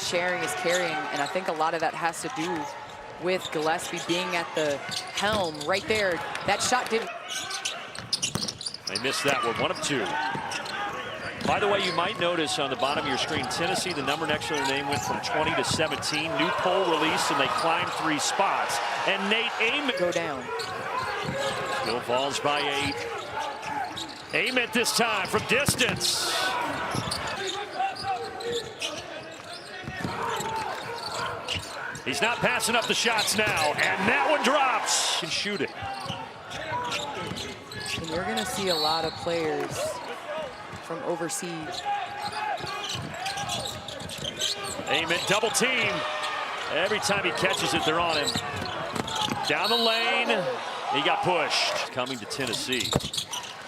sharing is caring, and I think a lot of that has to do with Gillespie being at the helm right there. That shot didn't. They missed that one, 1 of 2. By the way, you might notice on the bottom of your screen, Tennessee, the number next to their name went from 20 to 17. New poll release, and they climbed 3 spots. And Nate Ament go down. Still falls by 8. Ament this time from distance. He's not passing up the shots now, and that one drops. Can shoot it. And you're going to see a lot of players from overseas. Ament double team. Every time he catches it, they're on him. Down the lane, he got pushed. Coming to Tennessee.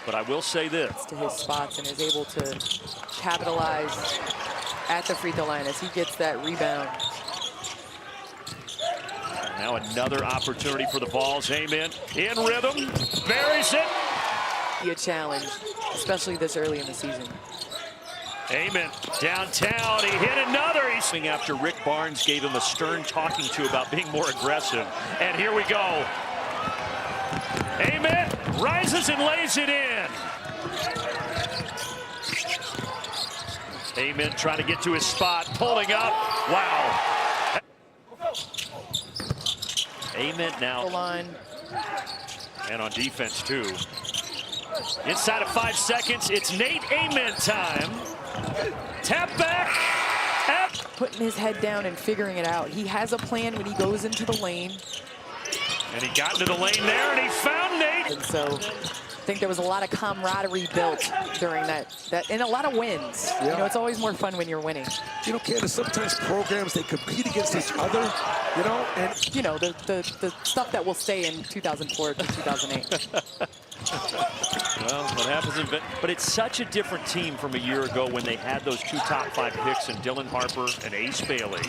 But I will say this. To his spots and is able to capitalize at the free throw line as he gets that rebound. Now another opportunity for the Vols. Ament in rhythm, buries it. Be a challenge, especially this early in the season. Ament downtown, he hit another. He's swinging after Rick Barnes gave him a stern talking to about being more aggressive. And here we go. Ament rises and lays it in. Ament trying to get to his spot, pulling up. Wow. Ament now. Line. And on defense too. Inside of 5 seconds, it's Nate Ament time. Tap back. Putting his head down and figuring it out. He has a plan when he goes into the lane. And he got into the lane there, and he found Nate. And so I think there was a lot of camaraderie built during that and a lot of wins. Yeah. You know, it's always more fun when you're winning. You know, Candace, sometimes programs, they compete against each other, you know, and you know, the stuff that will stay in 2004 to 2008. Well, what happens in but it's such a different team from a year ago when they had those 2 top 5 picks in Dylan Harper and Ace Bailey.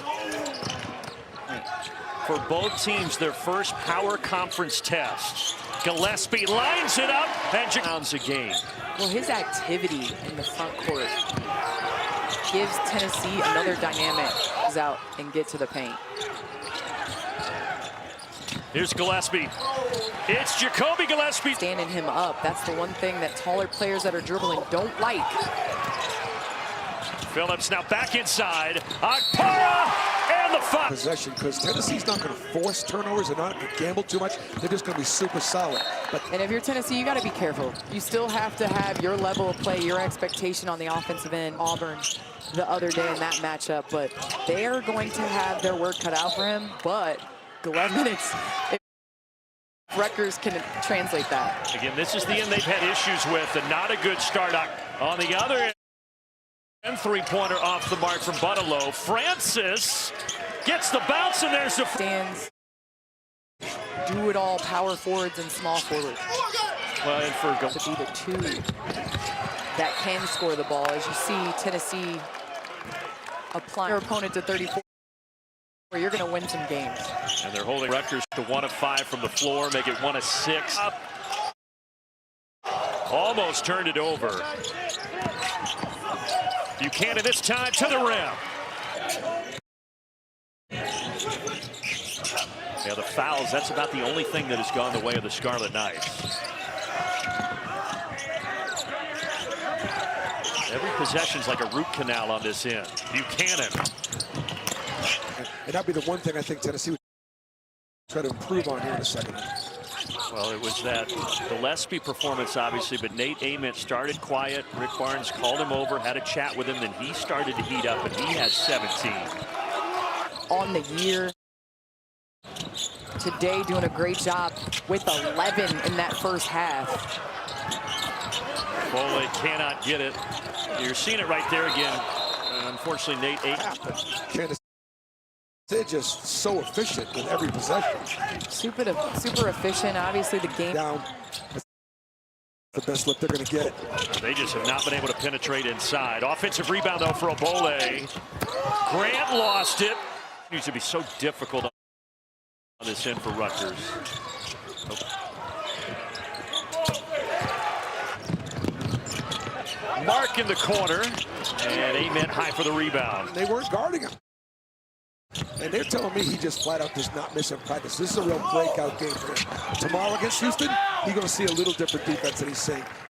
For both teams, their first power conference test. Gillespie lines it up and rounds a game. Well, his activity in the front court gives Tennessee another dynamic. Goes out and get to the paint. Here's Gillespie. It's Jacoby Gillespie. Standing him up. That's the one thing that taller players that are dribbling don't like. Phillips now back inside. Akpara and the foul. Possession, because Tennessee's not going to force turnovers. They're not going to gamble too much. They're just going to be super solid. And if you're Tennessee, you got to be careful. You still have to have your level of play, your expectation on the offensive end. Auburn the other day in that matchup, but they are going to have their work cut out for him. But 11 minutes, if Rutgers can translate that. Again, this is the end they've had issues with, and not a good start. On the other end, and 3-pointer off the mark from Butterlow. Francis gets the bounce, and there's the stands. Do it all, power forwards and small forwards. Well, and for to be the 2 that can score the ball. As you see, Tennessee applying their opponent to 34. Where you're going to win some games. And they're holding Rutgers to 1 of 5 from the floor, make it 1 of 6. Almost turned it over. Buchanan this time to the rim. Yeah, the fouls, that's about the only thing that has gone the way of the Scarlet Knights. Every possession's like a root canal on this end. Buchanan. And that'd be the one thing I think Tennessee would try to improve on here in the second half. Well, it was that Gillespie performance, obviously, but Nate Ament started quiet. Rick Barnes called him over, had a chat with him, then he started to heat up, and he has 17. On the year today, doing a great job with 11 in that first half. Foley cannot get it. You're seeing it right there again. Unfortunately, Nate Ament. They're just so efficient with every possession. Super efficient. Obviously, the game down. The best look they're going to get. They just have not been able to penetrate inside. Offensive rebound, though, for Obole. Grant lost it. It needs to be so difficult on this end for Rutgers. Mark in the corner. And Ament high for the rebound. They weren't guarding him. And they're telling me he just flat out does not miss in practice. This is a real breakout game for him. Tomorrow against Houston, he's going to see a little different defense than he's seeing.